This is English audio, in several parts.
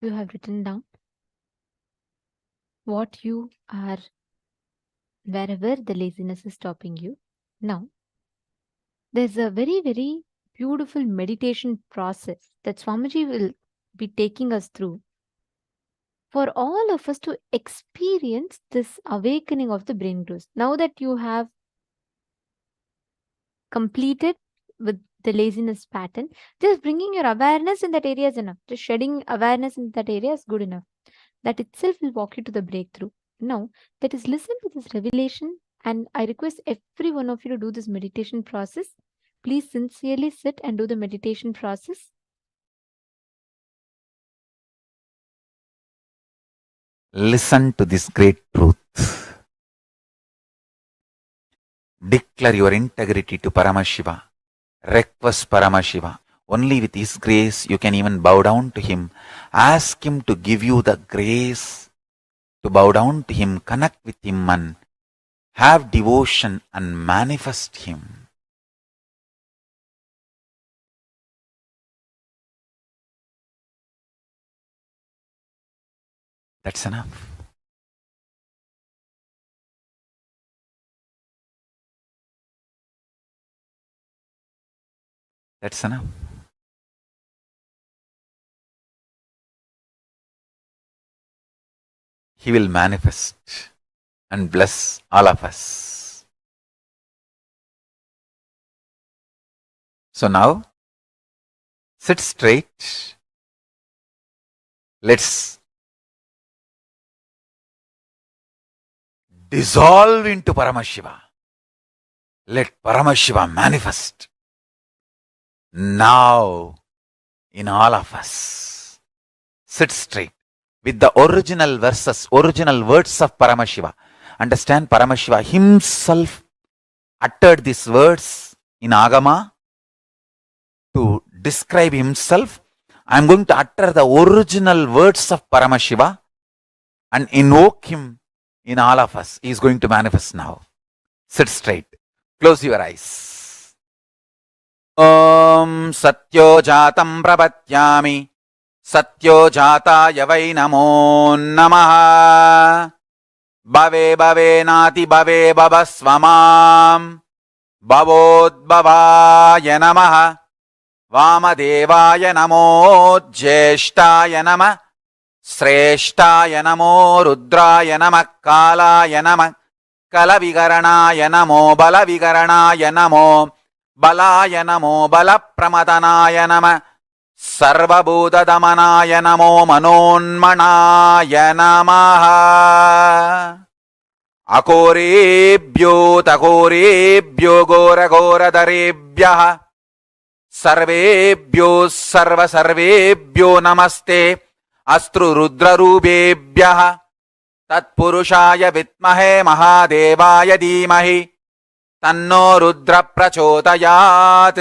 You have written down what you are wherever the laziness is stopping you. Now, there's a very, very beautiful meditation process that Swamiji will be taking us through for all of us to experience this awakening of the brain growth. Now that you have completed with the laziness pattern, just bringing your awareness in that area is enough. Just shedding awareness in that area is good enough. That itself will walk you to the breakthrough. Now, that is listen to this revelation, and I request every one of you to do this meditation process. Please sincerely sit and do the meditation process. Listen to this great truth. Declare your integrity to Paramashiva. Request Paramashiva. Only with His grace you can even bow down to Him. Ask Him to give you the grace to bow down to Him, connect with Him and have devotion and manifest Him. That's enough. That's enough. He will manifest and bless all of us. So now, sit straight. Let's dissolve into Paramashiva. Let Paramashiva manifest now in all of us. Sit straight with the original verses, original words of Paramashiva. Understand, Paramashiva himself uttered these words in Agama to describe himself. I am going to utter the original words of Paramashiva and invoke him in all of us. He is going to manifest now. Sit straight. Close your eyes. Om Satyo Jatam Prabhatyami Satyo Jataya Vai Namo Namaha Bhave Bhave Nati Bhave Bhavasvamam Bhavodbhavaya Namaha Vamadevaya Namo Jyeshtaya Namah Sreshtaya Namo Rudraya Namah Kalaya Namah Kalavigaranaya Namo Balavigaranaya Namo Balaya Namo Balapramadhanaya Namah Sarvabhutadamanaya Namo Manonmanaya Namaha Akorebhyo Takorebhyo Gora Gora Darebhyaha Sarvebhyo Sarva Sarvebhyo Namaste Astru Rudra Rubebhyaha Tatpurushaya Vitmahe Mahadevaya Dhimahi Tanno Rudra Prachodayat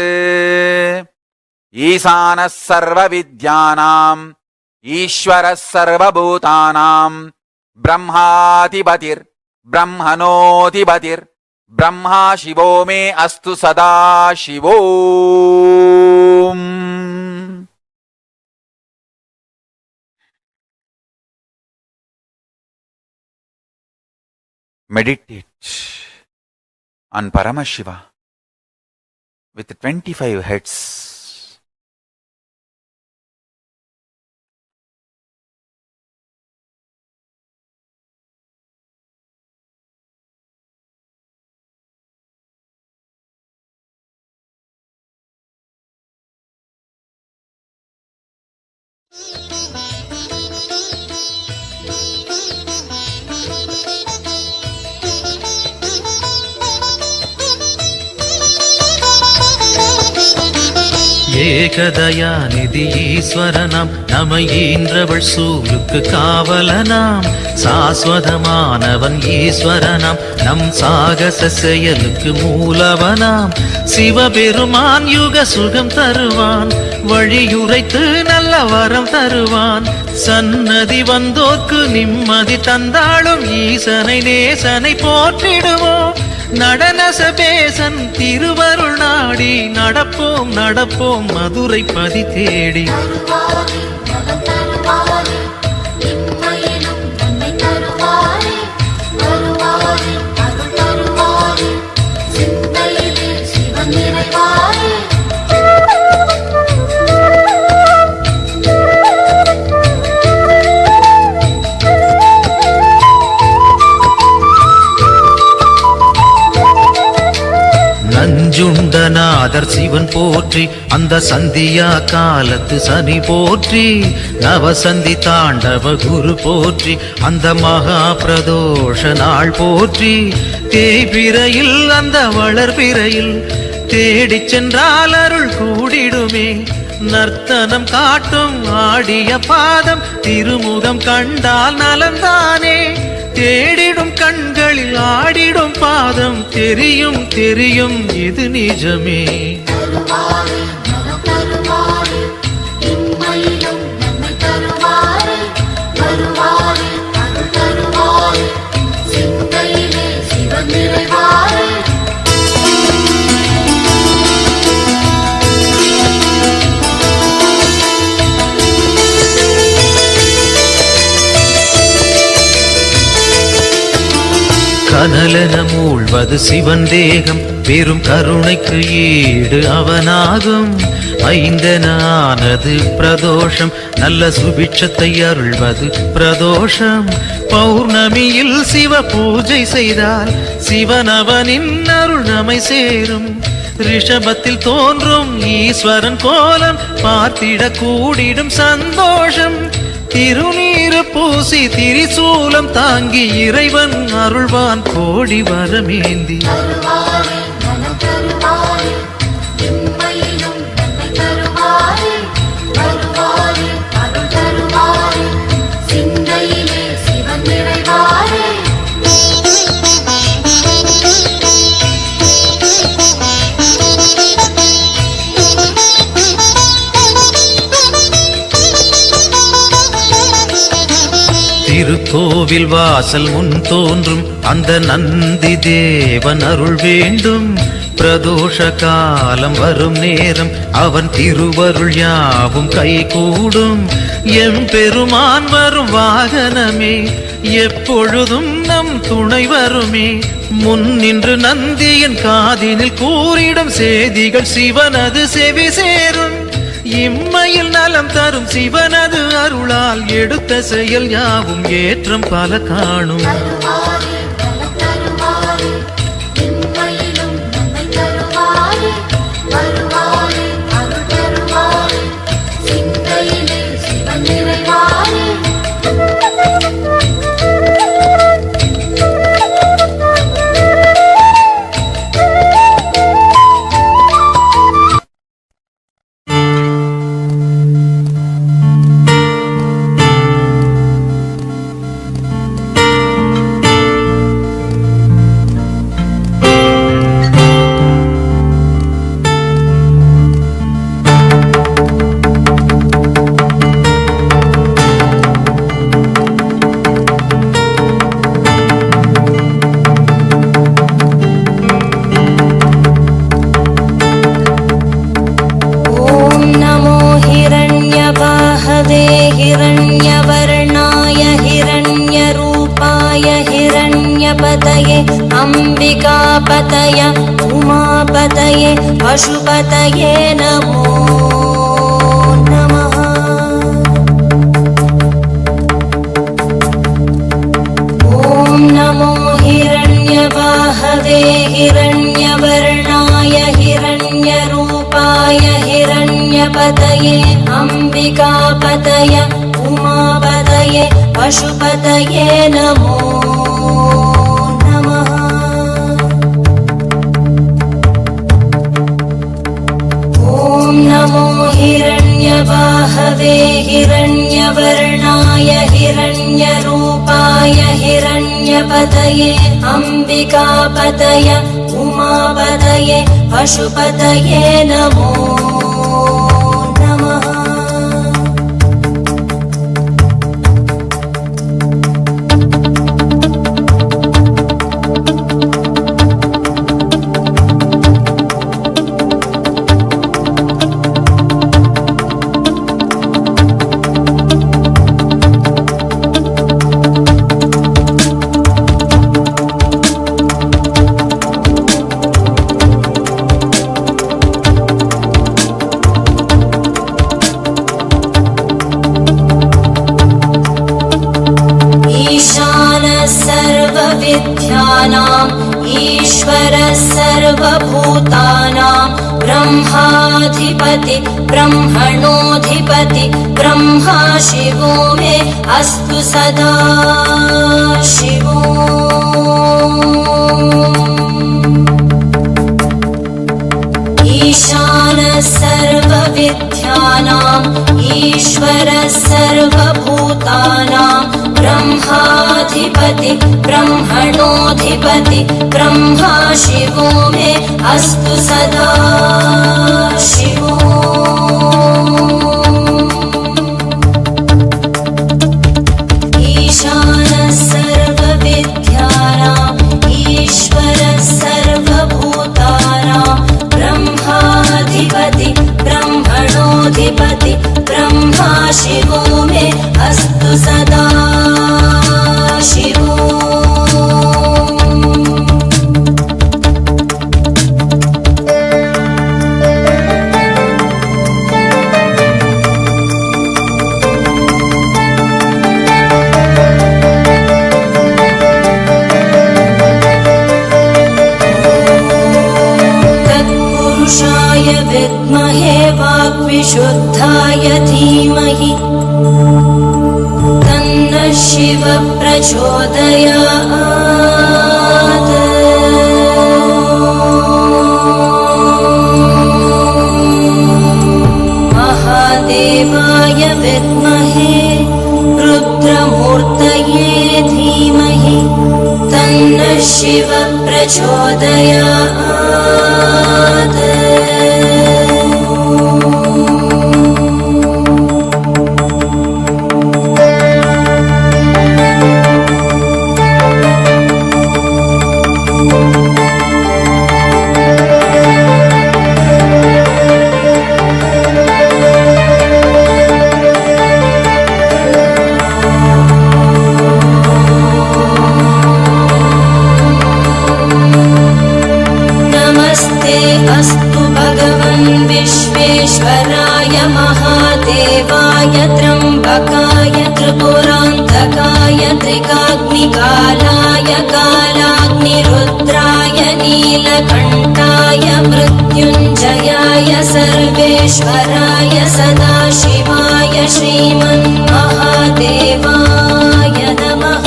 Isana Sarva Vidyanam Ishvara Sarva Bhutanam Brahmatibatir Brahmanotibatir Brahma Shivo me Astu Sada Shivom. Meditate on Paramashiva with 25 heads. ஏகதயாநிதி ஈஸ்வரனாம் நம ஈன்றவள் சூருக்கு காவலனாம் சாஸ்வதமானவன் ஈஸ்வரனாம் நம் சாகச செயலுக்கு மூலவனாம் சிவபெருமான் யுக சுகம் தருவான் வழியுரைத்து நல்ல வரம் தருவான் சன்னதி வந்தோர்க்கு நிம்மதி தந்தாளும் ஈசனை நேசனை போற்றிடுவோம் நடன சபேசன் திருவருள் நாடி நடப்போம் நடப்போம் மதுரை பதி தேடி வருவாரே இம்மையிலும் நன்மை தருவாரே வருவாரே அருள் தருவாரே சிந்தையிலே சிவன் நிறைவாரே நஞ்சுண்டநாதர் சிவன் போற்றி அந்த சந்தியா காலத்து சனி போற்றி நவசந்தி தாண்டவ குரு போற்றி அந்த மகா பிரதோஷ நாள் போற்றி தேய்பிரையில் அந்த வளர்பிரையில் தேடிச் சென்றால் அருள் கூடிடுமே நர்த்தனம் காட்டும் ஆடிய பாதம் திருமுகம் கண்டால் நலந்தானே தேடிடும் கண்களில் ஆடிடும் பாதம் தெரியும் தெரியும் இது நிஜமே தருவாரே நலம் தருவாரே இம்மையிலும் நன்மை தருவாரே வருவாரே அருள் தருவாரே சிந்தையிலே சிவன் நிறைவாரே கனலென மூழ்வது சிவன் தேகம் பெரும் கருணைக்கு ஈடு அவனாகும் ஐந்தென ஆனது பிரதோஷம் நல்ல சுபிட்சத்தை அருள்வது பிரதோஷம் பௌர்ணமியில் சிவ பூஜை செய்தால் சிவனவனின் அருள் நம்மை சேரும் ரிஷபத்தில் தோன்றும் ஈஸ்வரன் கோலம் பார்த்திட கூடிடும் சந்தோஷம் திருநீரு பூசி திரிசூலம் தாங்கி இறைவன் அருள்வான் கோடி வரமேந்தி தருவாரே நலம் தருவாரே இம்மையிலும் நன்மை தருவாரே வருவாரே அருள் தருவாரே சிந்தையிலே சிவன் நிறைவாரே திருக்கோவில் வாசல் முன் தோன்றும் அந்த நந்தி தேவன் அருள் வேண்டும் பிரதோஷ காலம் வரும் நேரம் அவன் திருவருள் யாவும் கைகூடும் எம்பெருமான் வரும் வாகனமே எப்பொழுதும் நம் துணை வருமே முன் நின்று நந்தியின் காதினில் கூறிடும் செய்திகள் சிவனது செவி சேரும் இம்மையில் நலம் தரும் சிவனது அருளால் எடுத்த செயல் யாவும் ஏற்றம் பல காணும் தருவாரே நலம் தருவாரே இம்மையிலும் நன்மை தருவாரே வருவாரே அருள் தருவாரே சிந்தையிலே சிவன் நிறைவாரே अंबिकापतय उमापतये पशुपतये नमो नमः। ॐ नमो हिरण्यवाहवे हिरण्यवर्णाय हिरण्यरूपाय हिरण्यपतये अंबिकापतय उमापतये पशुपतये नमो नमो हिरण्यवाहवे हिरण्यवर्णाय हिरण्यरूपाय हिरण्यपतये अंबिकापतय उमापतये पशुपतये नमो नमः। सर्वभूतानां ब्रह्माधिपति ब्रह्मणोऽधिपति ब्रह्मा शिवो मे अस्तु सदा शिवो। ईशानः सर्वविद्यानाम् ईश्वरः सर्वभूतानां ब्रह्माधिपति ब्रह्मणोऽधिपति ब्रह्मा शिवो मे अस्तु सदा शिवो। ईशानः सर्वविद्यानाम् ईश्वरः सर्वभूतानां ब्रह्माधिपति ब्रह्मणोऽधिपति ब्रह्मा शिवो मे अस्तु सदा शिवो। तत्पुरुषाय विद्महे वाग्विशुद्धाय धीमहि तन्नः शिवः प्रचोदयात्। महादेवाय विद्महे रुद्रमूर्तये धीमहि तन्नः शिवः प्रचोदयात्। अस्तु भगवन् विश्वेश्वराय महादेवाय त्र्यम्बकाय त्रिपुरान्तकाय त्रिकाग्निकालाय कालाग्निरुद्राय नीलकण्ठाय मृत्युञ्जयाय सर्वेश्वराय सदाशिवाय श्रीमन्महादेवाय नमः।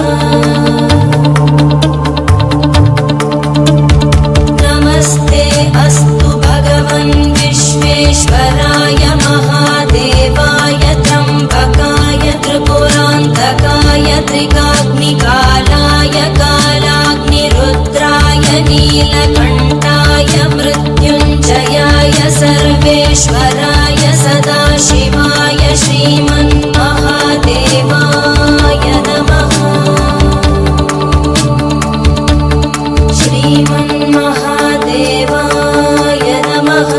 अस्तु भगवन् विश्वेश्वराय महादेवाय त्र्यम्बकाय त्रिपुरान्तकाय त्रिकाग्निकालाय कालाग्निरुद्राय नीलकण्ठाय मृत्युञ्जयाय सर्वेश्वराय सदाशिवाय श्रीमन्महादेवाय नमः। श्रीमन्महादेवाय नमः।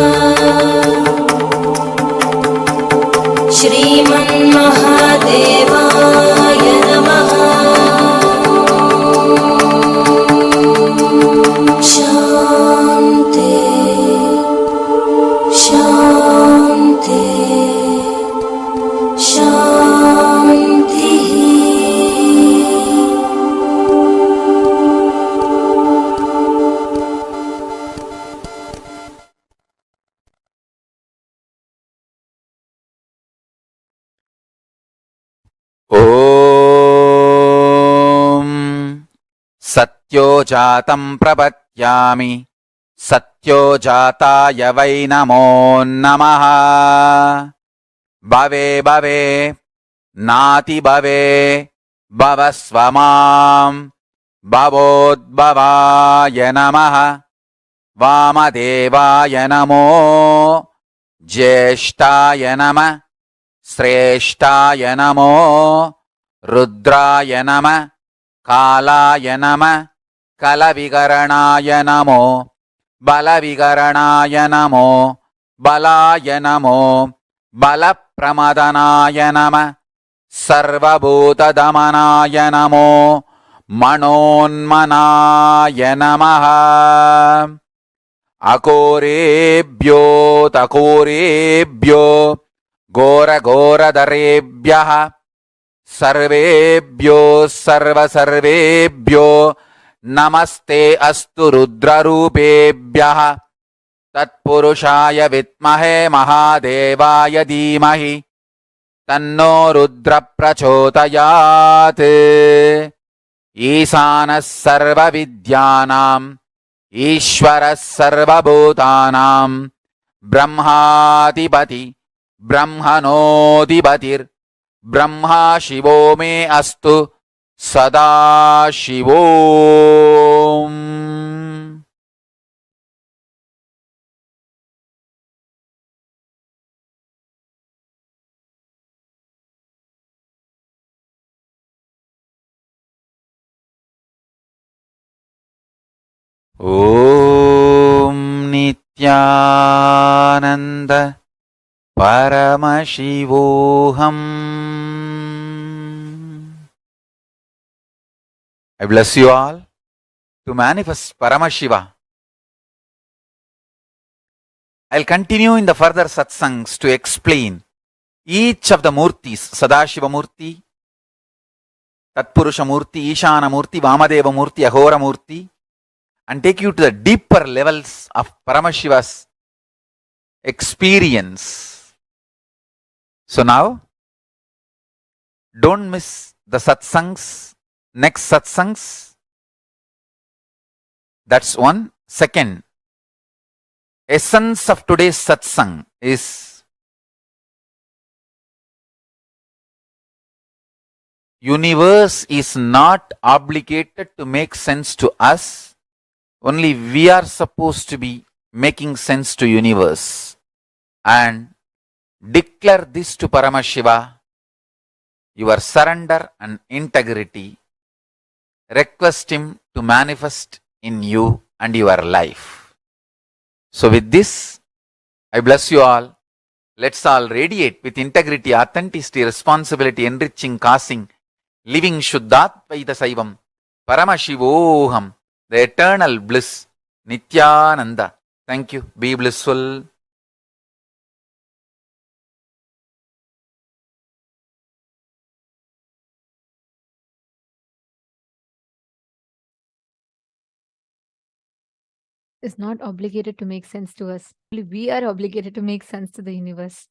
श्रीमन्महादेवाय नमः। शान्ति शान्ति शान्तिः। ॐ सत्यो जातं प्रपद्यामि सत्यो जाताय वै नमो नमः। भवे भवे नाति भवे भवस्व मां भवोद्भवाय नमः। वामदेवाय नमो ज्येष्ठाय नमः श्रेष्ठाय नमो रुद्राय नमः कालाय नमः कलविकरणाय नमो बलविकरणाय नमो बलाय नमो बलप्रमदनाय नमः सर्वभूतदमनाय नमो मनोन्मनाय नमः। अकोरेभ्यो तकोरेभ्यो घोरघोरधरेभ्यः सर्वेभ्यो सर्वसर्वेभ्यो नमस्ते अस्तु रुद्ररूपेभ्यः तत्पुरुषाय विद्महे महादेवाय धीमहि तन्नो रुद्र प्रचोदयात् ईशानः सर्वविद्यानाम् ईश्वरः सर्वभूतानां ब्रह्माधिपति ब्रह्मणोऽधिपतिर्ब्रह्मा शिवो मे अस्तु सदा शिवोम्. ॐ Nityanand Paramashivoham. I bless you all to manifest Paramashiva. I'll continue in the further satsangs to explain each of the murtis, Sadashiva Murti, Tatpurusha Murti, Ishana Murti, Vamadeva Murti, Ahora Murti, and take you to the deeper levels of Paramashiva's experience. So now, don't miss the satsangs, next satsangs. That's one. Second, essence of today's satsang is universe is not obligated to make sense to us. Only we are supposed to be making sense to universe. And declare this to Paramashiva, your surrender and integrity. Request him to manifest in you and your life. So with this, I bless you all. Let's all radiate with integrity, authenticity, responsibility, enriching, causing, living Shuddhatvaita Saivam, Paramashivoham, the eternal bliss, Nityananda. Thank you. Be blissful. Is not obligated to make sense to us. We are obligated to make sense to the universe.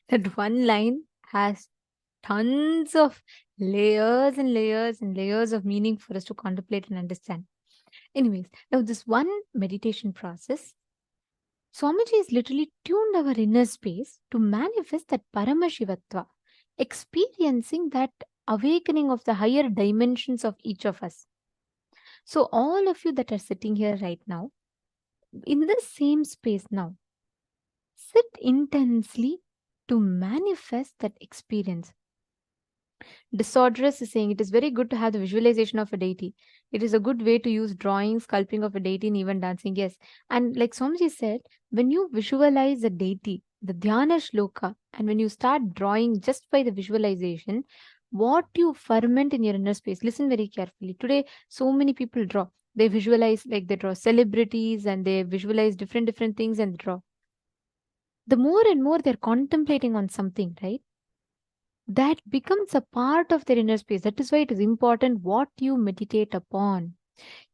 That one line has tons of layers and layers and layers of meaning for us to contemplate and understand. Anyways, now this one meditation process, Swamiji is literally tuned our inner space to manifest that Paramashivatva, experiencing that awakening of the higher dimensions of each of us. So all of you that are sitting here right now, in the same space now, sit intensely to manifest that experience. Disorderous is saying it is very good to have the visualization of a deity. It is a good way to use drawing, sculpting of a deity, and even dancing. Yes. And like Swamiji said, when you visualize a deity, the Dhyana Shloka, and when you start drawing just by the visualization, what you ferment in your inner space, listen very carefully. Today, so many people draw. They visualize, like they draw celebrities and they visualize different things and draw. The more and more they're contemplating on something, right? That becomes a part of their inner space. That is why it is important what you meditate upon.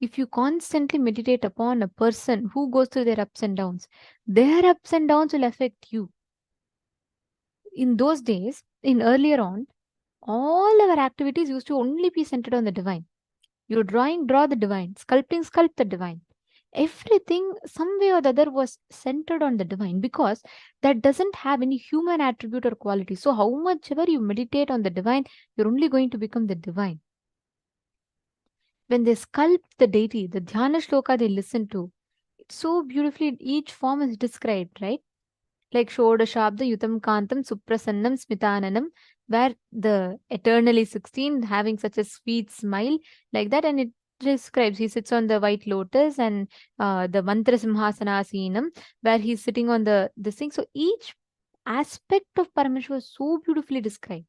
If you constantly meditate upon a person who goes through their ups and downs, their ups and downs will affect you. In those days, in earlier on, all our activities used to only be centered on the divine. You're drawing, draw the divine. Sculpting, sculpt the divine. Everything, some way or the other, was centered on the divine because that doesn't have any human attribute or quality. So, how much ever you meditate on the divine, you're only going to become the divine. When they sculpt the deity, the Dhyana Shloka they listen to, it's so beautifully, each form is described, right? Like Shodashabda Yutam Kantam Suprasannam Smitananam, where the eternally 16 having such a sweet smile like that, and it describes he sits on the white lotus and the mantra simhasanasinam where he's sitting on this thing. So each aspect of Paramashiva is so beautifully described.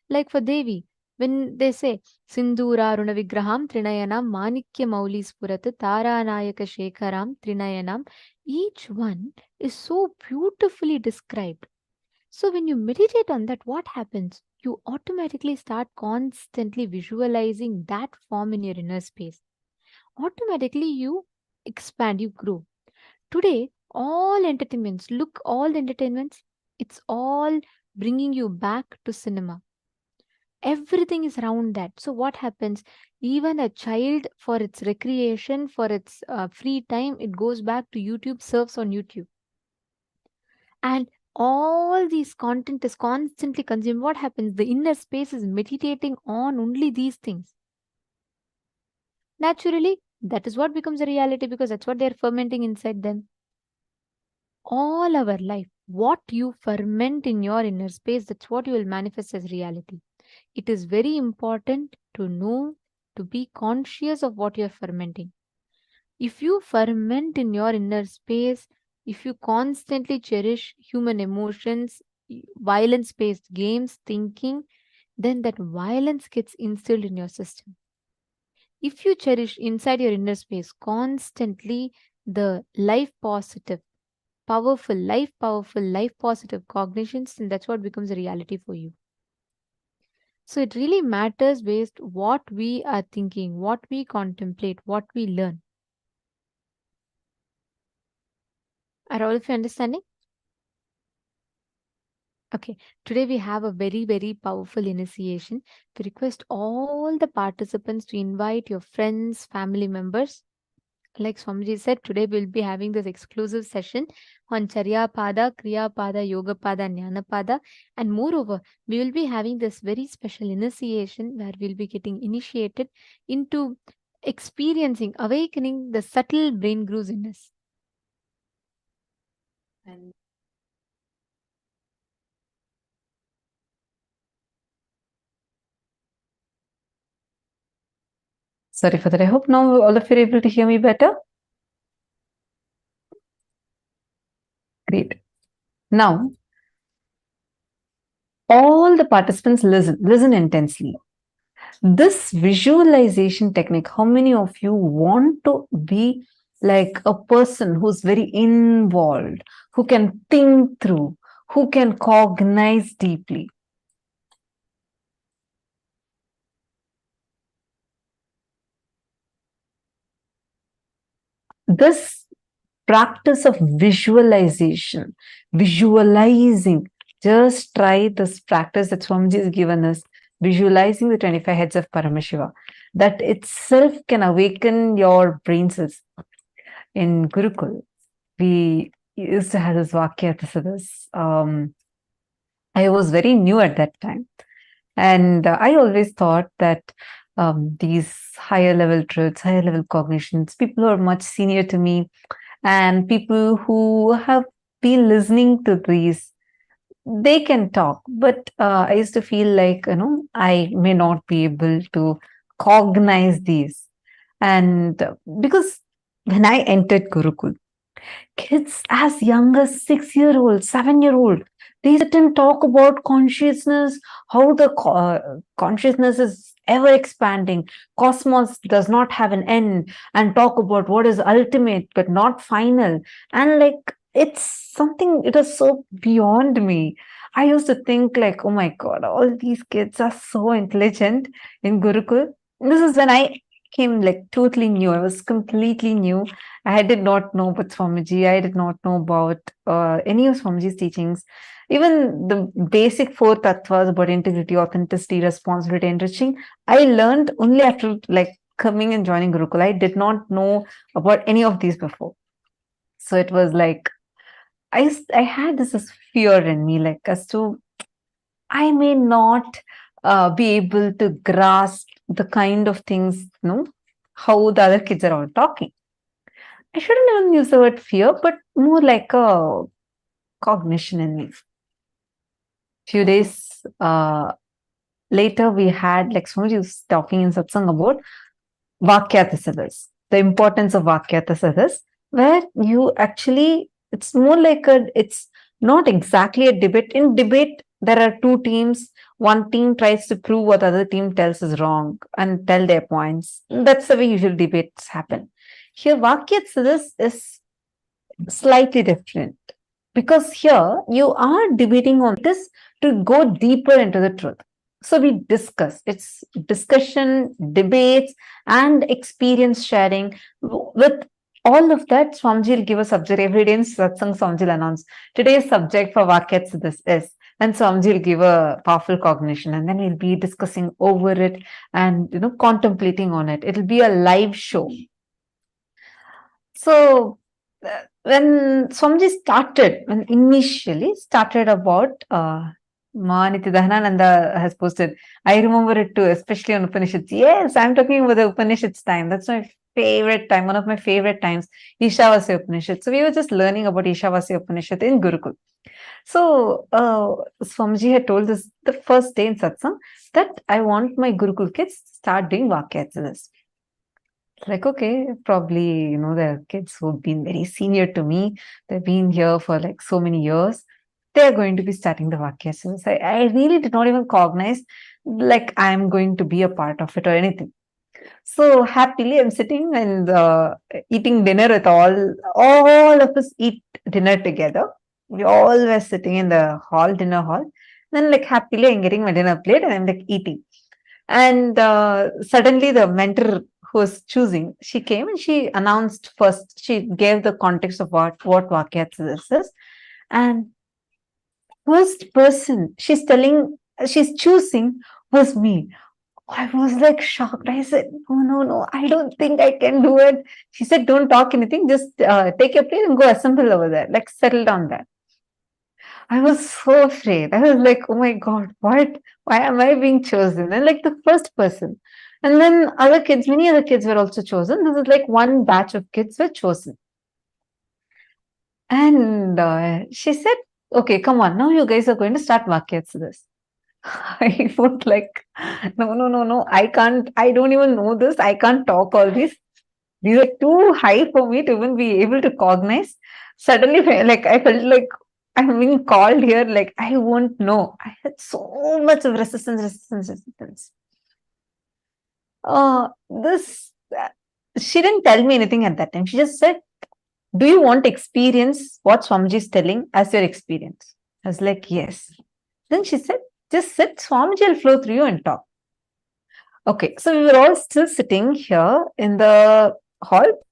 Like for Devi, when they say Sindhura Runa Vigraham Trinayanam Manikya Mauli Spurat Taranayaka Shekharam Trinayanam, each one is so beautifully described. So when you meditate on that, what happens? You automatically start constantly visualizing that form in your inner space. Automatically you expand, you grow. Today, all entertainments, look, all the entertainments, it's all bringing you back to cinema. Everything is around that. So, what happens? Even a child, for its recreation, for its free time, it goes back to YouTube, surfs on YouTube. And all these content is constantly consumed. What happens? The inner space is meditating on only these things. Naturally, that is what becomes a reality because that's what they're fermenting inside them. All our life, what you ferment in your inner space, that's what you will manifest as reality. It is very important to know, to be conscious of what you're fermenting. If you ferment in your inner space, if you constantly cherish human emotions, violence based games, thinking, then that violence gets instilled in your system. If you cherish inside your inner space constantly the life positive cognitions, then that's what becomes a reality for you. So it really matters based what we are thinking, what we contemplate, what we learn. Are all of you understanding? Okay, today we have a very, very powerful initiation. We request all the participants to invite your friends, family members. Like Swamiji said, today we'll be having this exclusive session on Charya Pada, Kriya Pada, Yoga Pada, Jnana Pada. And moreover, we will be having this very special initiation where we'll be getting initiated into experiencing, awakening the subtle brain grooves in us. And sorry for that. I hope now all of you are able to hear me better. Great. Now, all the participants listen intensely. This visualization technique, how many of you want to be like a person who's very involved, who can think through, who can cognize deeply? This practice of visualization, visualizing, just try this practice that Swamiji has given us, visualizing the 25 heads of Paramashiva. That itself can awaken your brain cells. In Gurukul, we used to have this Vakya Tasadas. I was very new at that time. And I always thought that these higher level truths, higher level cognitions, people who are much senior to me, and people who have been listening to these, they can talk. But I used to feel like, I may not be able to cognize these. And because when I entered Gurukul, kids as young as 6-year-old, 7-year-old, they sit and talk about consciousness, how the consciousness is ever expanding. Cosmos does not have an end, and talk about what is ultimate but not final. And like, it's something, it is so beyond me. I used to think like, oh my God, all these kids are so intelligent in Gurukul. This is when I came like totally new. I was completely new. I did not know about Swamiji. I did not know about any of Swamiji's teachings. Even the basic 4 tattvas about integrity, authenticity, responsibility, enriching, I learned only after like coming and joining Gurukul. I did not know about any of these before. So it was like, I had this fear in me, like as to, I may not be able to grasp the kind of things, how the other kids are all talking. I shouldn't even use the word fear, but more like a cognition in me. Few days later, we had, like Swamiji was talking in satsang about Vakyatasadas, the importance of Vakyatasadas, where you actually, it's more like it's not exactly a debate. In debate, there are 2 teams. One team tries to prove what the other team tells is wrong and tell their points. That's the way usual debates happen. Here, Vakyatasadas is slightly different, because here you are debating on this to go deeper into the truth. So we discuss. It's discussion, debates, and experience sharing with all of that, Swamiji will give a subject. Every day in Satsang, Swamiji will announce today's subject for Vakyats this is. And Swamiji will give a powerful cognition, and then we'll be discussing over it and contemplating on it. It'll be a live show. So when Swamiji started, when initially started about Maniti Dahanananda has posted, I remember it too, especially on Upanishads. Yes, I'm talking about the Upanishads time. That's my favorite time, one of my favorite times, Ishavasya Upanishad. So we were just learning about Ishavasya Upanishad in Gurukul. So Swamiji had told us the first day in satsang that I want my Gurukul kids to start doing Vakyats. Like, okay, probably, there are kids who've been very senior to me. They've been here for like so many years. They're going to be starting the Vakyasas. I really did not even cognize like I'm going to be a part of it or anything. So happily, I'm sitting and eating dinner with all of us eat dinner together. We all were sitting in the dinner hall. Then like happily, I'm getting my dinner plate and I'm like eating. And suddenly the mentor who was choosing, she came and she announced first, she gave the context of what Vakyats this is. And first person she's choosing was me. I was like shocked. I said, no, I don't think I can do it. She said, don't talk anything, just take your plate and go assemble over there, like settle down there. I was so afraid. I was like, oh my God, what? Why am I being chosen? And like the first person. And then many other kids were also chosen. This is like one batch of kids were chosen. And she said, okay, come on, now you guys are going to start Vakyats this. I was like, no, I don't even know this. I can't talk all this. These are too high for me to even be able to cognize. Suddenly, like I felt like I'm being called here, like I won't know. I had so much of resistance. This she didn't tell me anything at that time. She just said, do you want to experience what Swamiji is telling as your experience? I was like, yes. Then she said, just sit, Swamiji will flow through you and talk. Okay, so we were all still sitting here in the hall.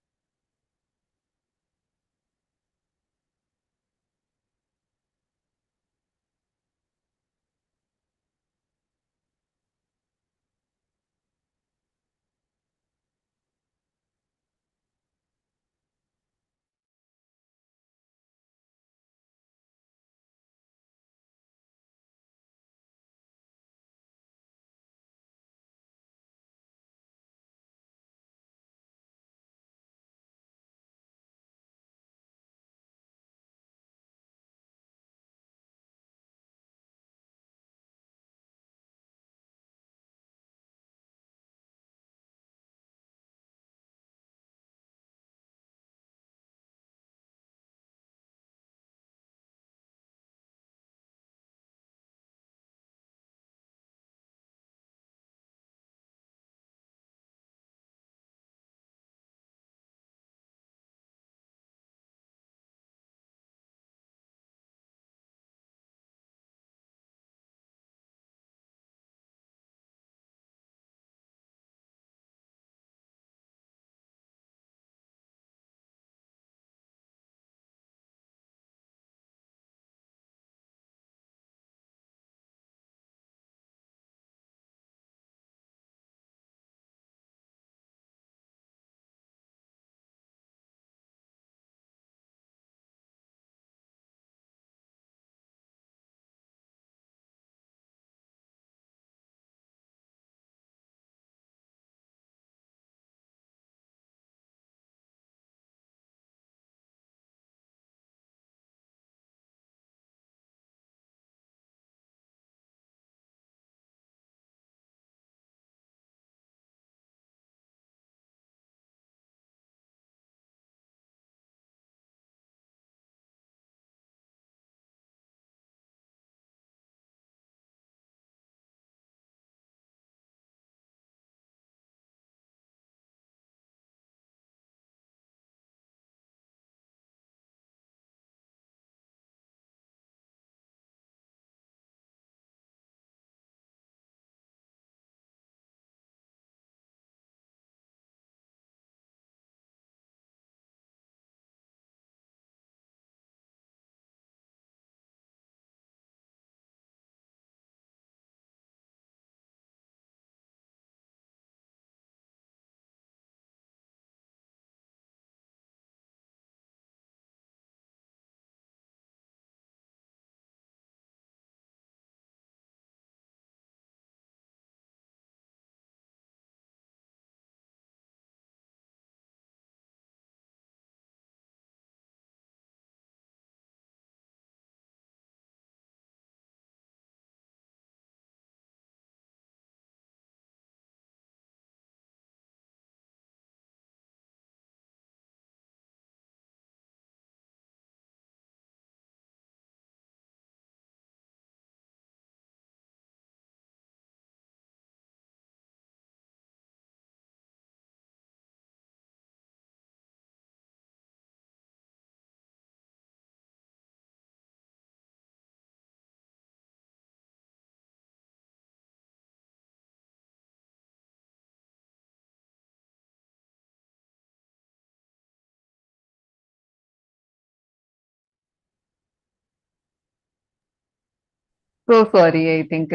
So sorry, I think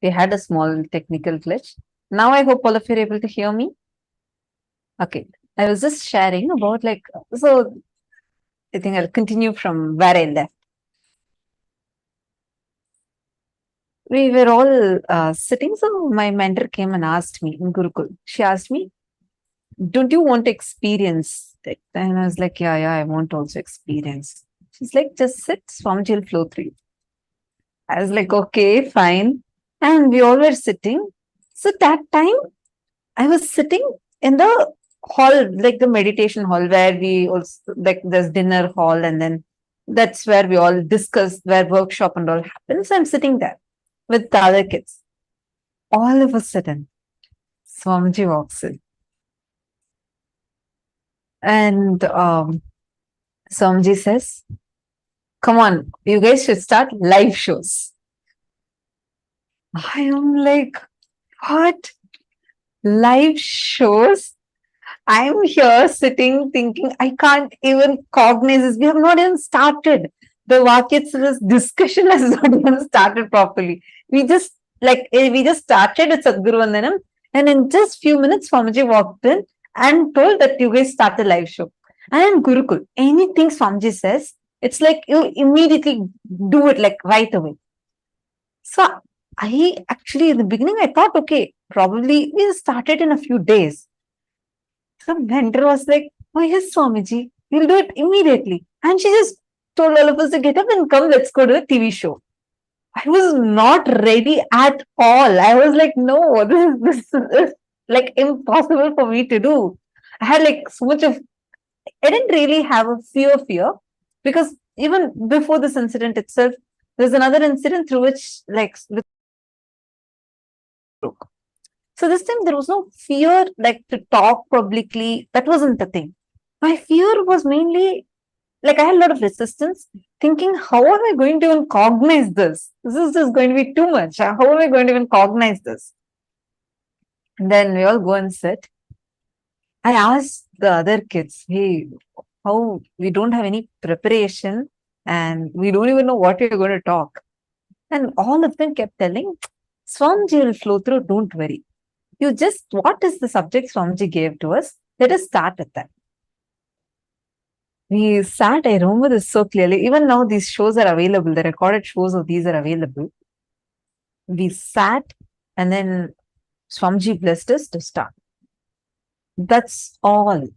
we had a small technical glitch. Now I hope all of you are able to hear me. Okay, I was just sharing about so I think I'll continue from where I left. We were all sitting, so my mentor came and asked me in Gurukul. She asked me, "Don't you want to experience it?" And I was like, "Yeah, I want to also experience." She's like, "Just sit, Swamiji will flow through you." I was like, "Okay, fine." And we all were sitting. So that time I was sitting in the hall, like the meditation hall, where we also like there's dinner hall, and then that's where we all discuss, where workshop and all happens. I'm sitting there with the other kids. All of a sudden, Swamiji walks in, and Swamiji says, "Come on, you guys should start live shows." I am like, "What? Live shows?" I'm here sitting thinking, I can't even cognize this. We have not even started. The Vakyatsa's discussion has not even started properly. We just started with Sadhguru Vandanam, and in just few minutes, Swamiji walked in and told that you guys start the live show. And in Gurukul, anything Swamiji says, it's like you immediately do it like right away. So I actually, in the beginning, I thought, okay, probably we'll start it in a few days. The mentor was like, "Oh, yes, Swamiji, we'll do it immediately." And she just told all of us to get up and come, let's go to a TV show. I was not ready at all. I was like, no, this is like impossible for me to do. I had like so much of, I didn't really have a fear because even before this incident itself, there's another incident through which with so this time there was no fear like to talk publicly. That wasn't the thing. My fear was mainly like I had a lot of resistance, thinking, how am I going to even cognize this? This is just going to be too much. How am I going to even cognize this? And then we all go and sit. I asked the other kids, hey, how we don't have any preparation and we don't even know what you're going to talk. And all of them kept telling, Swamiji will flow through, don't worry. You just, what is the subject Swamiji gave to us? Let us start with that. We sat, I remember this so clearly. Even now, these shows are available. The recorded shows of these are available. We sat and then Swamiji blessed us to start. That's all.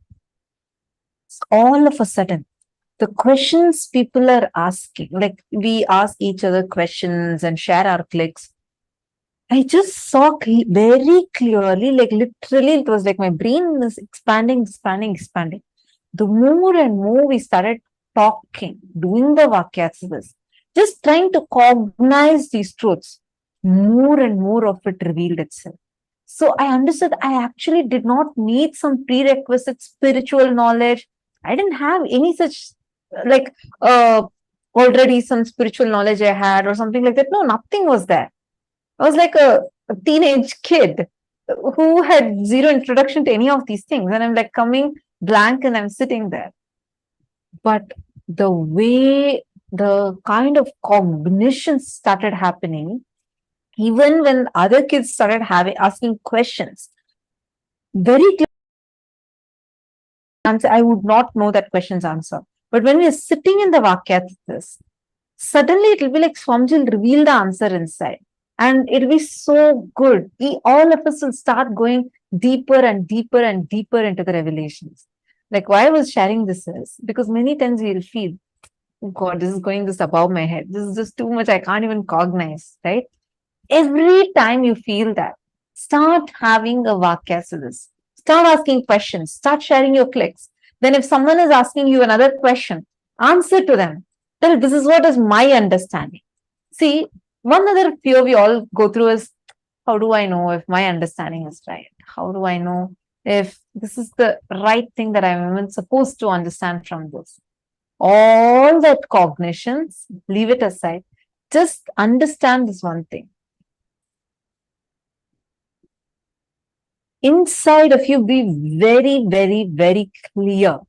All of a sudden, the questions people are asking, like we ask each other questions and share our clicks. I just saw very clearly, like literally, it was like my brain is expanding. The more and more we started talking, doing the Vakyasas, just trying to cognize these truths, more and more of it revealed itself. So I understood I actually did not need some prerequisite spiritual knowledge. I didn't have any such like already some spiritual knowledge I had or something like that. No, nothing was there. I was like a teenage kid who had zero introduction to any of these things. And I'm like coming blank and I'm sitting there. But the way the kind of cognition started happening, even when other kids started asking questions, very clear answer, I would not know that question's answer. But when we're sitting in the Vakyas, suddenly it will be like Swamiji will reveal the answer inside. And it'll be so good. All of us will start going deeper and deeper and deeper into the revelations. Like why I was sharing this is because many times we'll feel, oh God, this is going just above my head. This is just too much. I can't even cognize, right? Every time you feel that, start having a Vakyasas. Start asking questions. Start sharing your clicks. Then if someone is asking you another question, answer to them. Tell this is what is my understanding. See, one other fear we all go through is, how do I know if my understanding is right? How do I know if this is the right thing that I'm even supposed to understand from this? All that cognitions, leave it aside. Just understand this one thing. Inside of you, be very, very, very clear.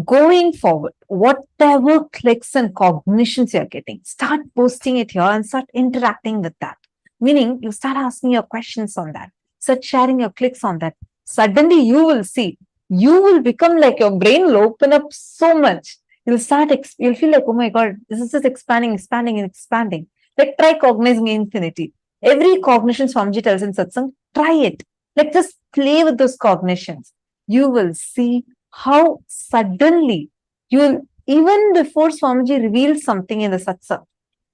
going forward, whatever clicks and cognitions you're getting, start posting it here and start interacting with that. Meaning, you start asking your questions on that, start sharing your clicks on that. Suddenly, you will see, you will become like your brain will open up so much. You'll feel like, oh my God, this is just expanding, expanding, and expanding. Like, try cognizing infinity. Every cognition Swamiji tells in satsang, try it. Like, just play with those cognitions. You will see how suddenly you'll, even before Swamiji reveals something in the satsang,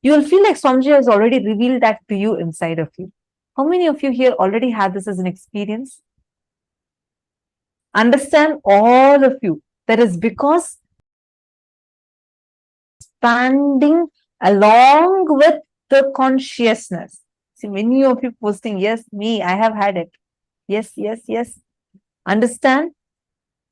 you will feel like Swamiji has already revealed that to you inside of you. How many of you here already had this as an experience? Understand, all of you, that is because expanding along with the consciousness. See, many of you posting, yes, me, I have had it. Yes, yes, yes. Understand?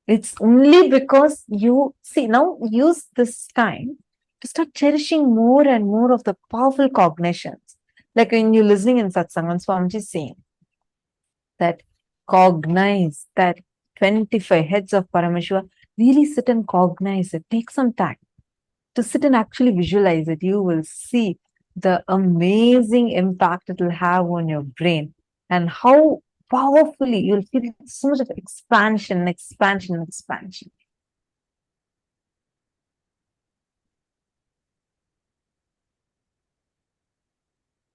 It's only because you see, now use this time to start cherishing more and more of the powerful cognitions. Like when you're listening in satsang, and Swamiji is saying that cognize that 25 heads of Paramashiva, really sit and cognize it. Take some time to sit and actually visualize it. You will see the amazing impact it will have on your brain and how powerfully you'll feel so much of expansion, expansion, expansion.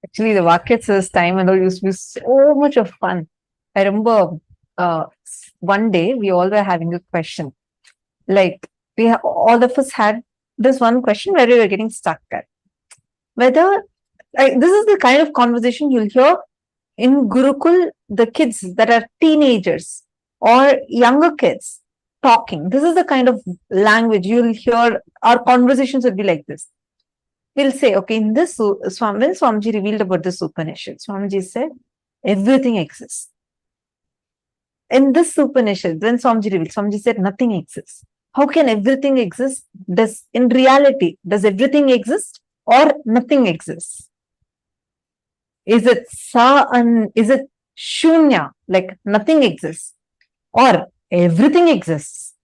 Actually, the Vakyats's time and all used to be so much of fun. I remember one day we all were having a question. Like all of us had this one question where we were getting stuck at. Whether this is the kind of conversation you'll hear in Gurukul, the kids that are teenagers or younger kids talking. This is the kind of language you'll hear. Our conversations would be like this. We'll say, okay, in this, when Swamiji revealed about this Upanishad, Swamiji said, everything exists. In this Upanishad, when Swamiji revealed, Swamiji said, nothing exists. How can everything exist? In reality, does everything exist or nothing exists? Is it is it shunya, like nothing exists, or everything exists?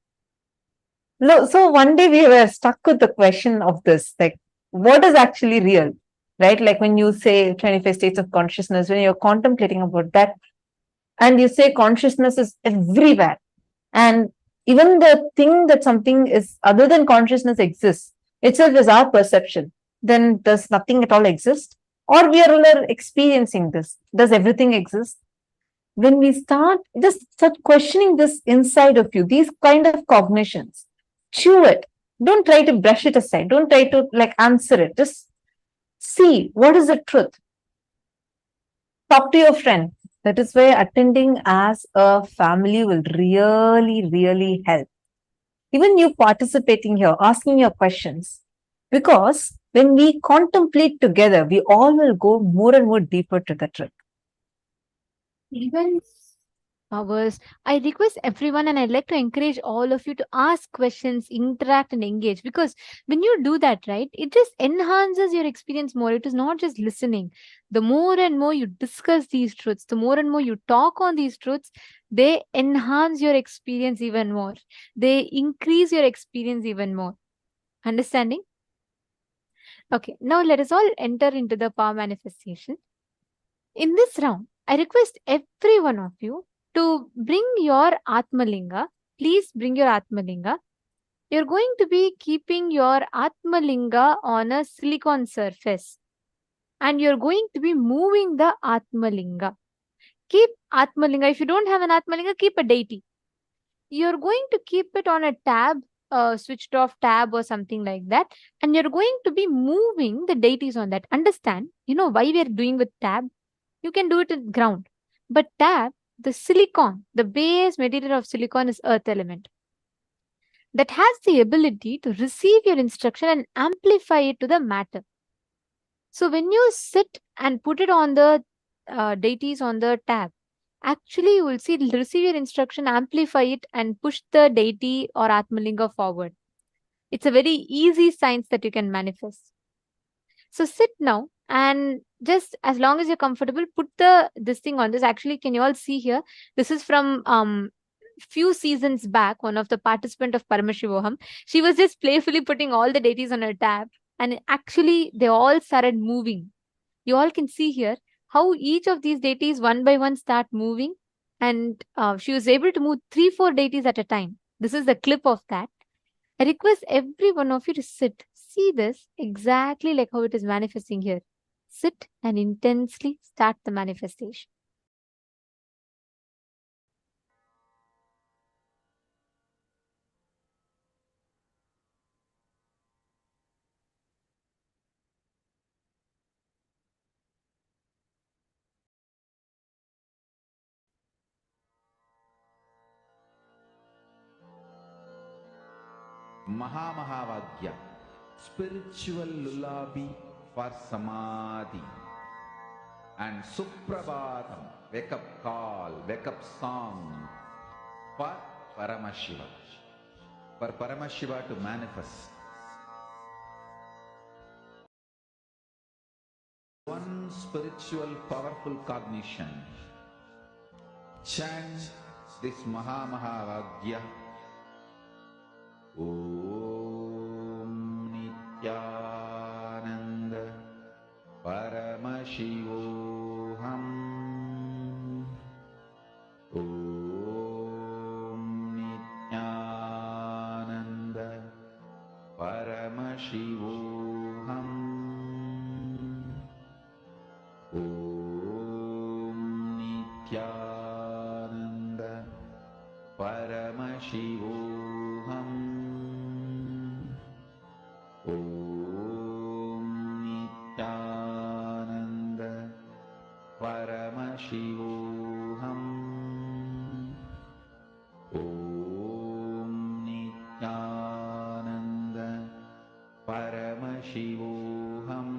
No, so one day we were stuck with the question of this, like, what is actually real, right? Like when you say 25 states of consciousness, when you're contemplating about that, and you say consciousness is everywhere, and even the thing that something is other than consciousness exists, itself is our perception, then does nothing at all exist? Or we are all experiencing this? Does everything exist? When we start questioning this inside of you, these kind of cognitions, chew it. Don't try to brush it aside. Don't try to like answer it. Just see what is the truth. Talk to your friend. That is why attending as a family will really, really help. Even you participating here, asking your questions. Because when we contemplate together, we all will go more and more deeper to the truth. Even hours. I request everyone and I'd like to encourage all of you to ask questions, interact, and engage, because when you do that, right, it just enhances your experience more. It is not just listening. The more and more you discuss these truths, the more and more you talk on these truths, they enhance your experience even more. They increase your experience even more. Understanding? Okay, now let us all enter into the power manifestation. In this round, I request every one of you to bring your Atmalinga. Please bring your Atmalinga. You're going to be keeping your Atmalinga on a silicon surface. And you're going to be moving the Atmalinga. Keep Atmalinga. If you don't have an Atmalinga, keep a deity. You're going to keep it on a tab, switched off tab or something like that. And you're going to be moving the deities on that. Understand, you know why we are doing with tab? You can do it in ground. But tab, the silicon, the base material of silicon is earth element. That has the ability to receive your instruction and amplify it to the matter. So when you sit and put it on the deities on the tab, actually you will see receive your instruction, amplify it, and push the deity or Atmalinga forward. It's a very easy science that you can manifest. So sit now and just as long as you're comfortable, put this thing on this. Actually, can you all see here? This is from few seasons back, one of the participant of Paramashivoham, she was just playfully putting all the deities on her tab, and actually they all started moving. You all can see here how each of these deities one by one start moving, and she was able to move 3-4 deities at a time. This is the clip of that. I request every one of you to sit. See this exactly like how it is manifesting here. Sit and intensely start the manifestation. Mahamahavagya, spiritual lullaby for Samadhi. And Suprabhatam, wake up call, wake up song for Paramashiva. For Paramashiva to manifest. One spiritual powerful cognition. Chant this Mahamahavagya. Om Nityananda Paramashivoham. Om Nityananda Paramashivoham. Om Nityananda Paramashivoham. Om Nityananda Paramashivoham. Om Nityananda Paramashivoham. Om Nityananda Paramashivoham.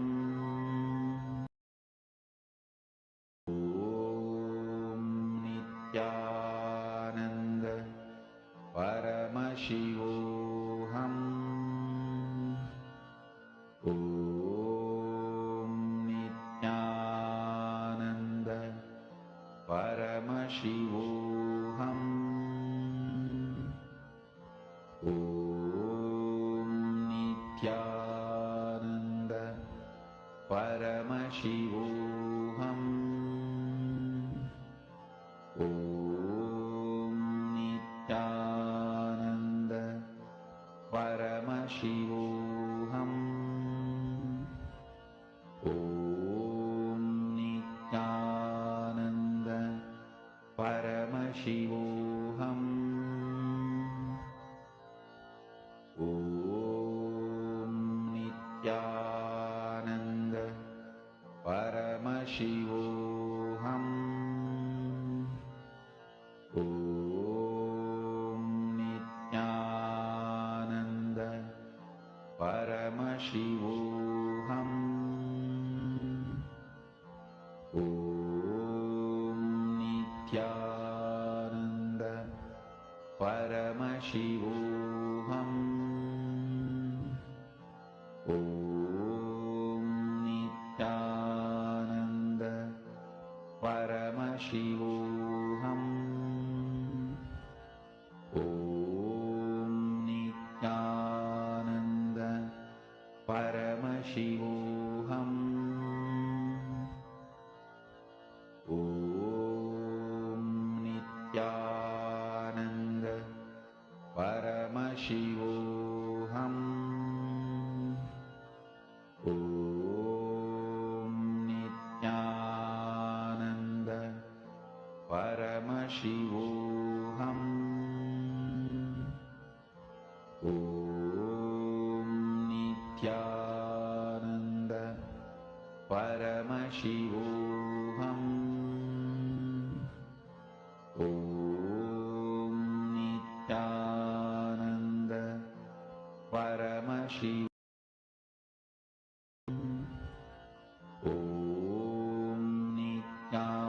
Om Nityananda Paramashivoham. Om Nityananda Paramashivoham. Om Nityananda Paramashivoham. Om Nityananda Paramashivoham. Om Nityananda Paramashivoham. Om Nityananda Paramashivoham. Om Nityananda Paramashivoham. Om Nityananda Paramashivoham. Om Nityananda Paramashivoham. Om Nityananda Paramashivoham. Om Nityananda Paramashivoham. Om Nityananda Paramashivoham. Om Nityananda Paramashivoham.